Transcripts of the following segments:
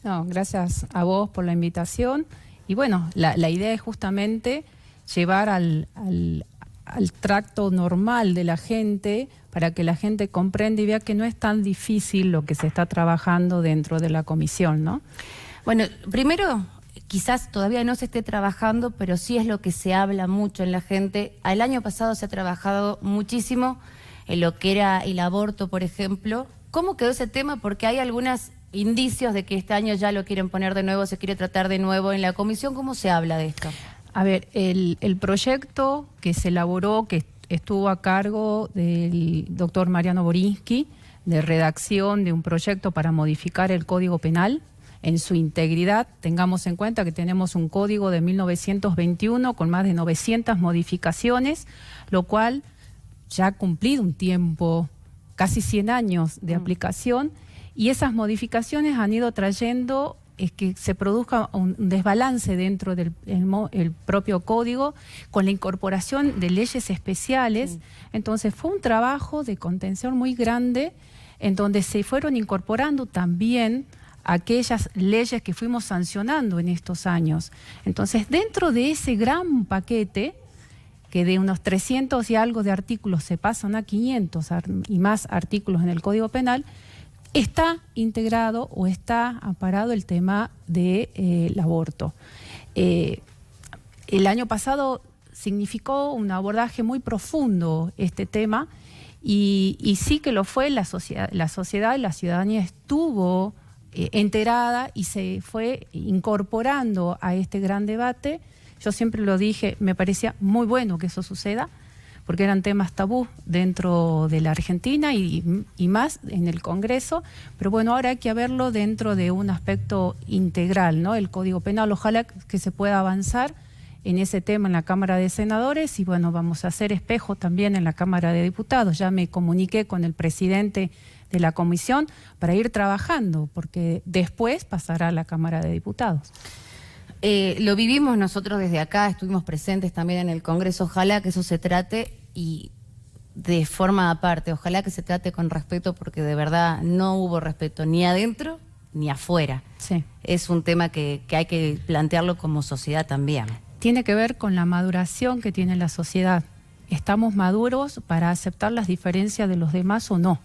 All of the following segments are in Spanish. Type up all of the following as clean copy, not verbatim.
No, gracias a vos por la invitación. Y bueno, la idea es justamente llevar al tracto normal de la gente para que la gente comprenda y vea que no es tan difícil lo que se está trabajando dentro de la comisión, ¿no? Bueno, primero, quizás todavía no se esté trabajando, pero sí es lo que se habla mucho en la gente. El año pasado se ha trabajado muchísimo en lo que era el aborto, por ejemplo. ¿Cómo quedó ese tema? Porque hay algunos indicios de que este año ya lo quieren poner de nuevo, se quiere tratar de nuevo en la comisión. ¿Cómo se habla de esto? A ver, el proyecto que se elaboró, que estuvo a cargo del doctor Mariano Borinsky, de redacción de un proyecto para modificar el Código Penal en su integridad. Tengamos en cuenta que tenemos un código de 1921 con más de 900 modificaciones, lo cual ya ha cumplido un tiempo, casi 100 años de aplicación, y esas modificaciones han ido trayendo que se produzca un desbalance dentro del el propio código con la incorporación de leyes especiales. Entonces fue un trabajo de contención muy grande en donde se fueron incorporando también aquellas leyes que fuimos sancionando en estos años. Entonces, dentro de ese gran paquete, que de unos 300 y algo de artículos se pasan a 500 y más artículos en el Código Penal, está integrado o está amparado el tema del aborto. El año pasado significó un abordaje muy profundo este tema y sí que lo fue, la sociedad y la ciudadanía estuvo enterada y se fue incorporando a este gran debate. Yo siempre lo dije, me parecía muy bueno que eso suceda, porque eran temas tabú dentro de la Argentina y más en el Congreso, pero bueno, ahora hay que verlo dentro de un aspecto integral, ¿no? El Código Penal, ojalá que se pueda avanzar en ese tema en la Cámara de Senadores y bueno, vamos a hacer espejo también en la Cámara de Diputados. Ya me comuniqué con el presidente de la comisión para ir trabajando, porque después pasará a la Cámara de Diputados. Lo vivimos nosotros desde acá, estuvimos presentes también en el Congreso. Ojalá que eso se trate y de forma aparte, ojalá que se trate con respeto, porque de verdad no hubo respeto ni adentro ni afuera. Sí. Es un tema que hay que plantearlo como sociedad también. Tiene que ver con la maduración que tiene la sociedad. ¿Estamos maduros para aceptar las diferencias de los demás o no?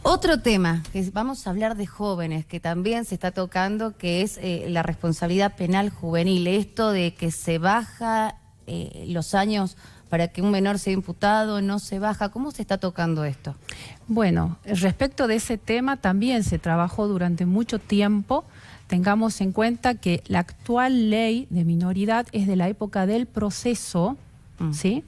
Otro tema, que vamos a hablar de jóvenes, que también se está tocando, que es la responsabilidad penal juvenil. Esto de que se baja los años para que un menor sea imputado, no se baja. ¿Cómo se está tocando esto? Bueno, respecto de ese tema también se trabajó durante mucho tiempo. Tengamos en cuenta que la actual ley de minoridad es de la época del proceso, ¿sí?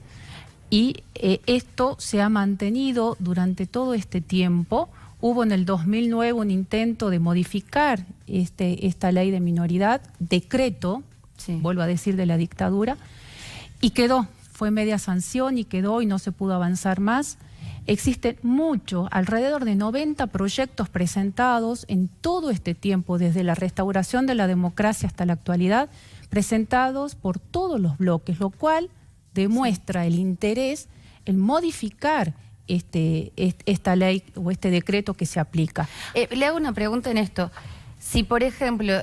Y esto se ha mantenido durante todo este tiempo. Hubo en el 2009 un intento de modificar esta ley de minoridad, decreto, vuelvo a decir, de la dictadura, y quedó, fue media sanción y quedó y no se pudo avanzar más. Existen alrededor de 90 proyectos presentados en todo este tiempo, desde la restauración de la democracia hasta la actualidad, presentados por todos los bloques, lo cual demuestra el interés en modificar esta ley o este decreto que se aplica. Le hago una pregunta en esto. Si, por ejemplo,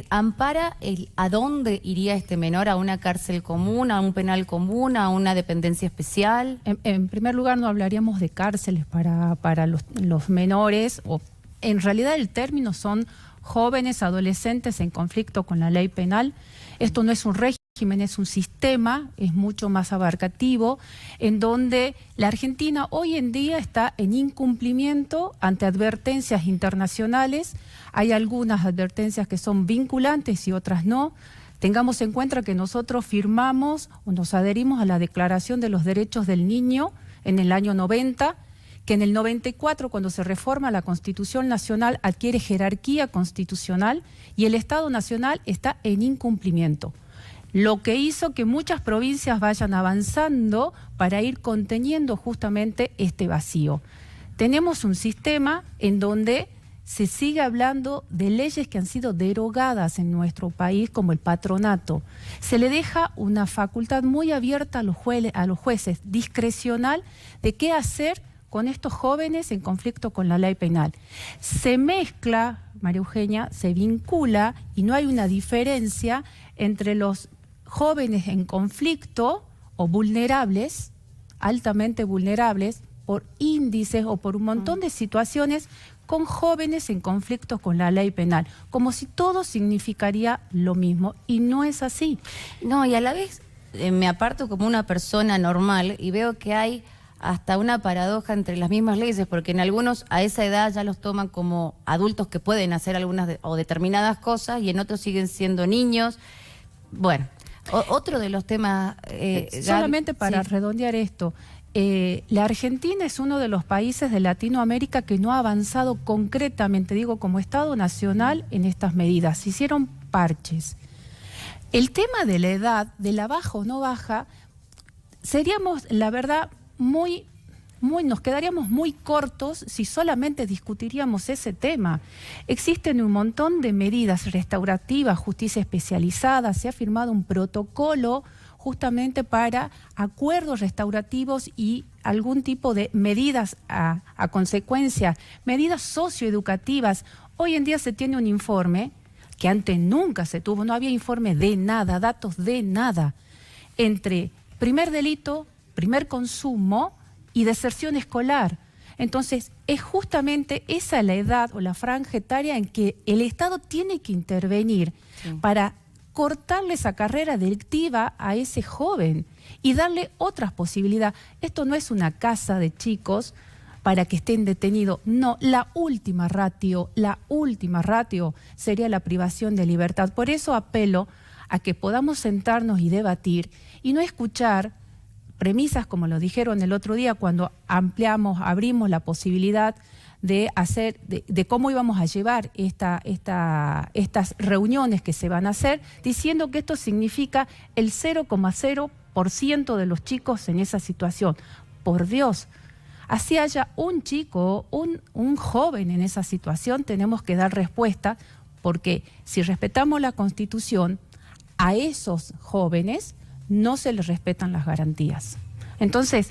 ampara a dónde iría este menor, a una cárcel común, a un penal común, a una dependencia especial. En primer lugar, no hablaríamos de cárceles para los menores, o en realidad el término son jóvenes, adolescentes en conflicto con la ley penal. Esto no es un régimen, es un sistema, es mucho más abarcativo, en donde la Argentina hoy en día está en incumplimiento ante advertencias internacionales. Hay algunas advertencias que son vinculantes y otras no. Tengamos en cuenta que nosotros firmamos o nos adherimos a la Declaración de los Derechos del Niño en el año 90, que en el 94, cuando se reforma la Constitución Nacional, adquiere jerarquía constitucional y el Estado Nacional está en incumplimiento. Lo que hizo que muchas provincias vayan avanzando para ir conteniendo justamente este vacío. Tenemos un sistema en donde se sigue hablando de leyes que han sido derogadas en nuestro país, como el patronato. Se le deja una facultad muy abierta a los jueces, discrecional, de qué hacer con estos jóvenes en conflicto con la ley penal. Se mezcla, María Eugenia, se vincula y no hay una diferencia entre los jóvenes en conflicto o vulnerables, altamente vulnerables, por índices o por un montón de situaciones con jóvenes en conflicto con la ley penal, como si todo significaría lo mismo, y no es así. No, y a la vez me aparto como una persona normal y veo que hay hasta una paradoja entre las mismas leyes, porque en algunos a esa edad ya los toman como adultos que pueden hacer algunas o determinadas cosas, y en otros siguen siendo niños. Bueno, otro de los temas... solamente para redondear esto, la Argentina es uno de los países de Latinoamérica que no ha avanzado concretamente, digo, como Estado nacional en estas medidas. Se hicieron parches. El tema de la edad, de la baja o no baja, seríamos, la verdad, nos quedaríamos muy cortos si solamente discutiríamos ese tema. Existen un montón de medidas restaurativas, justicia especializada, se ha firmado un protocolo justamente para acuerdos restaurativos y algún tipo de medidas a consecuencia, medidas socioeducativas. Hoy en día se tiene un informe que antes nunca se tuvo, no había informe de nada, datos de nada, entre primer delito, primer consumo y deserción escolar. Entonces, es justamente esa la edad o la franja etaria en que el Estado tiene que intervenir para cortarle esa carrera delictiva a ese joven y darle otras posibilidades. Esto no es una casa de chicos para que estén detenidos. No, la última ratio sería la privación de libertad. Por eso apelo a que podamos sentarnos y debatir y no escuchar premisas como lo dijeron el otro día cuando abrimos la posibilidad de hacer, de cómo íbamos a llevar estas reuniones que se van a hacer, diciendo que esto significa el 0,0% de los chicos en esa situación. Por Dios, así haya un chico, un joven en esa situación, tenemos que dar respuesta, porque si respetamos la Constitución, a esos jóvenes no se les respetan las garantías. Entonces,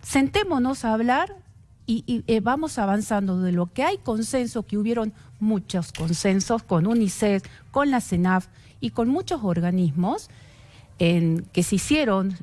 sentémonos a hablar y vamos avanzando de lo que hay consenso, que hubieron muchos consensos con UNICEF, con la CENAF y con muchos organismos, en que se hicieron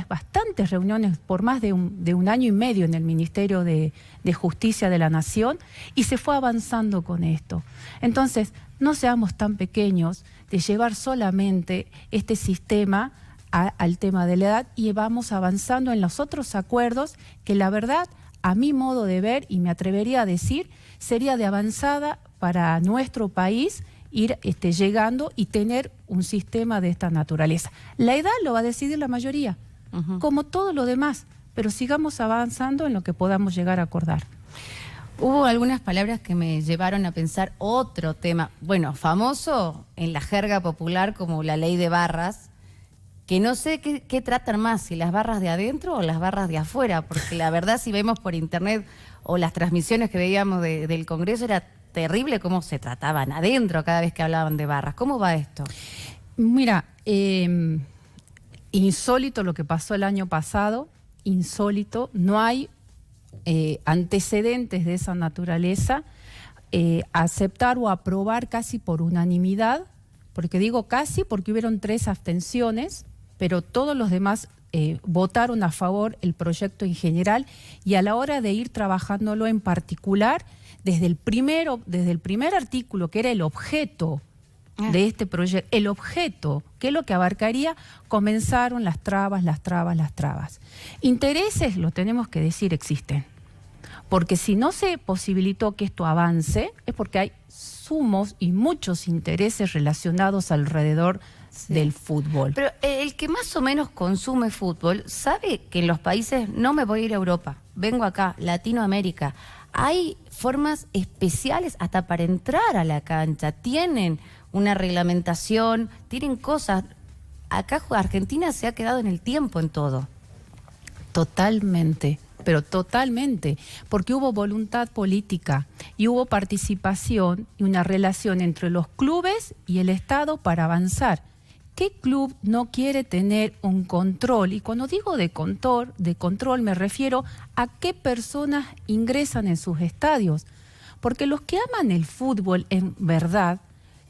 bastantes reuniones por más de un año y medio en el Ministerio de Justicia de la Nación, y se fue avanzando con esto. Entonces, no seamos tan pequeños de llevar solamente este sistema al tema de la edad, y vamos avanzando en los otros acuerdos que la verdad, a mi modo de ver, y me atrevería a decir, sería de avanzada para nuestro país ir llegando y tener un sistema de esta naturaleza. La edad lo va a decidir la mayoría, como todo lo demás, pero sigamos avanzando en lo que podamos llegar a acordar. Hubo algunas palabras que me llevaron a pensar otro tema, bueno, famoso en la jerga popular como la ley de barras, que no sé qué tratan más, si las barras de adentro o las barras de afuera, porque la verdad si vemos por internet o las transmisiones que veíamos del Congreso, era terrible cómo se trataban adentro cada vez que hablaban de barras. ¿Cómo va esto? Mira, insólito lo que pasó el año pasado, insólito, no hay antecedentes de esa naturaleza, aceptar o aprobar casi por unanimidad, porque digo casi porque hubieron 3 abstenciones, pero todos los demás votaron a favor el proyecto en general, y a la hora de ir trabajándolo en particular, desde el primer artículo, que era el objeto de este proyecto, el objeto, que es lo que abarcaría, comenzaron las trabas. Intereses, lo tenemos que decir, existen. Porque si no se posibilitó que esto avance, es porque hay sumos y muchos intereses relacionados alrededor del fútbol. Pero el que más o menos consume fútbol sabe que en los países, no me voy a ir a Europa, vengo acá, Latinoamérica, hay formas especiales hasta para entrar a la cancha, tienen una reglamentación, tienen cosas. Acá Argentina se ha quedado en el tiempo en todo. Totalmente, pero totalmente, porque hubo voluntad política y hubo participación y una relación entre los clubes y el Estado para avanzar. ¿Qué club no quiere tener un control? Y cuando digo de control me refiero a qué personas ingresan en sus estadios. Porque los que aman el fútbol en verdad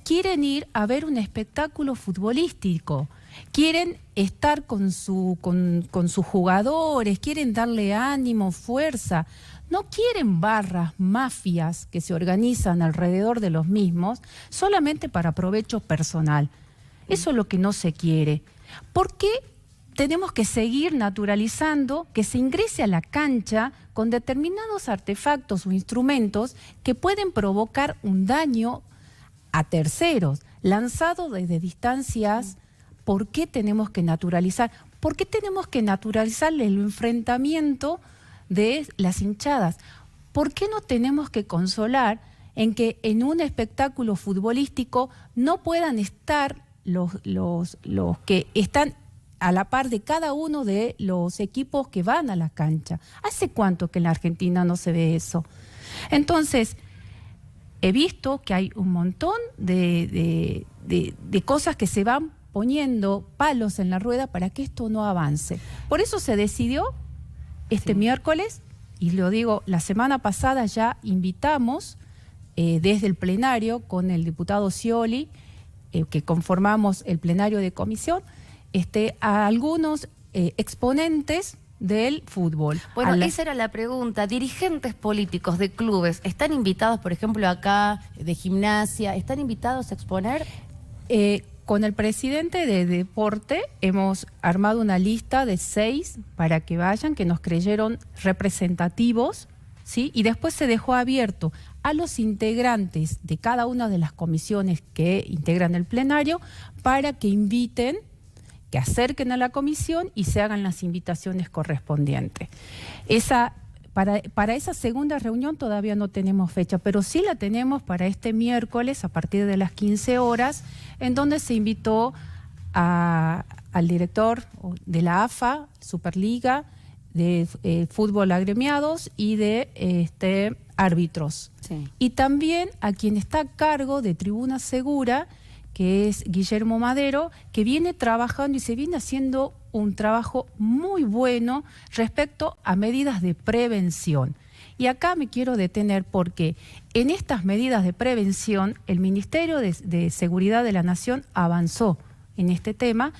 quieren ir a ver un espectáculo futbolístico, quieren estar con sus jugadores, quieren darle ánimo, fuerza. No quieren barras, mafias que se organizan alrededor de los mismos solamente para provecho personal. Eso es lo que no se quiere. ¿Por qué tenemos que seguir naturalizando que se ingrese a la cancha con determinados artefactos o instrumentos que pueden provocar un daño a terceros, lanzado desde distancias? ¿Por qué tenemos que naturalizar? ¿Por qué tenemos que naturalizar el enfrentamiento de las hinchadas? ¿Por qué no tenemos que consolar en que en un espectáculo futbolístico no puedan estar los que están a la par de cada uno de los equipos que van a la cancha? ¿Hace cuánto que en la Argentina no se ve eso? Entonces, he visto que hay un montón de cosas que se van poniendo palos en la rueda para que esto no avance. Por eso se decidió este miércoles, y lo digo, la semana pasada ya invitamos desde el plenario con el diputado Scioli, que conformamos el plenario de comisión, a algunos exponentes del fútbol. Bueno, esa era la pregunta. ¿Dirigentes políticos de clubes están invitados, por ejemplo, acá, de Gimnasia, están invitados a exponer? Con el presidente de Deporte hemos armado una lista de 6 para que vayan, que nos creyeron representativos, ¿sí? Y después se dejó abierto a los integrantes de cada una de las comisiones que integran el plenario para que inviten, que acerquen a la comisión y se hagan las invitaciones correspondientes. Para esa segunda reunión todavía no tenemos fecha, pero sí la tenemos para este miércoles a partir de las 15 horas, en donde se invitó al director de la AFA, Superliga, de fútbol agremiados y de árbitros. Sí. Y también a quien está a cargo de Tribuna Segura, que es Guillermo Madero, que viene trabajando y se viene haciendo un trabajo muy bueno respecto a medidas de prevención. Y acá me quiero detener porque en estas medidas de prevención el Ministerio de Seguridad de la Nación avanzó en este tema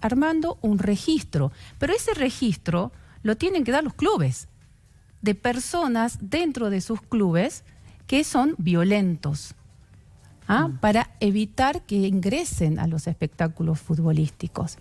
armando un registro, pero ese registro lo tienen que dar los clubes, de personas dentro de sus clubes que son violentos, para evitar que ingresen a los espectáculos futbolísticos.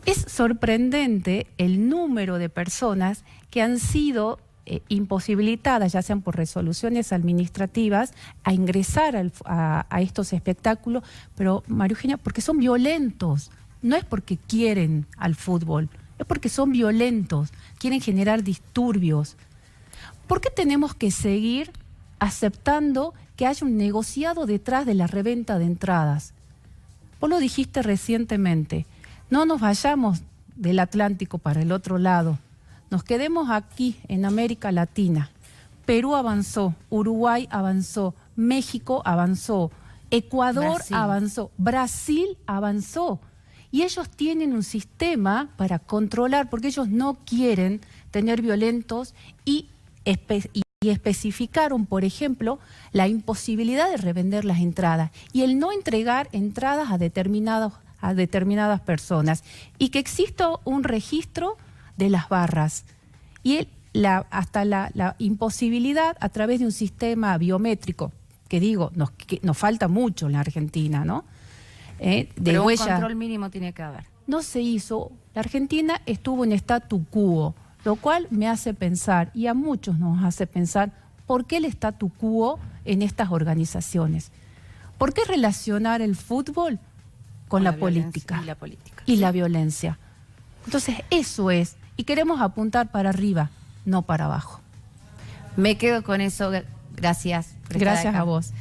Es sorprendente el número de personas que han sido imposibilitadas, ya sean por resoluciones administrativas, a ingresar a estos espectáculos, pero María Eugenia, porque son violentos, no es porque quieren al fútbol, es porque son violentos, quieren generar disturbios. ¿Por qué tenemos que seguir aceptando que haya un negociado detrás de la reventa de entradas? Vos lo dijiste recientemente, no nos vayamos del Atlántico para el otro lado, nos quedemos aquí en América Latina. Perú avanzó, Uruguay avanzó, México avanzó, Ecuador avanzó, Brasil avanzó. Y ellos tienen un sistema para controlar, porque ellos no quieren tener violentos y especificaron, por ejemplo, la imposibilidad de revender las entradas y el no entregar entradas a determinadas personas, y que exista un registro de las barras y hasta la imposibilidad a través de un sistema biométrico, que digo, nos falta mucho en la Argentina, ¿no? Pero un control mínimo tiene que haber. No se hizo. La Argentina estuvo en statu quo, lo cual me hace pensar, y a muchos nos hace pensar, ¿por qué el statu quo en estas organizaciones? ¿Por qué relacionar el fútbol con la política? Y la violencia. Entonces, eso es. Y queremos apuntar para arriba, no para abajo. Me quedo con eso. Gracias. Gracias a vos.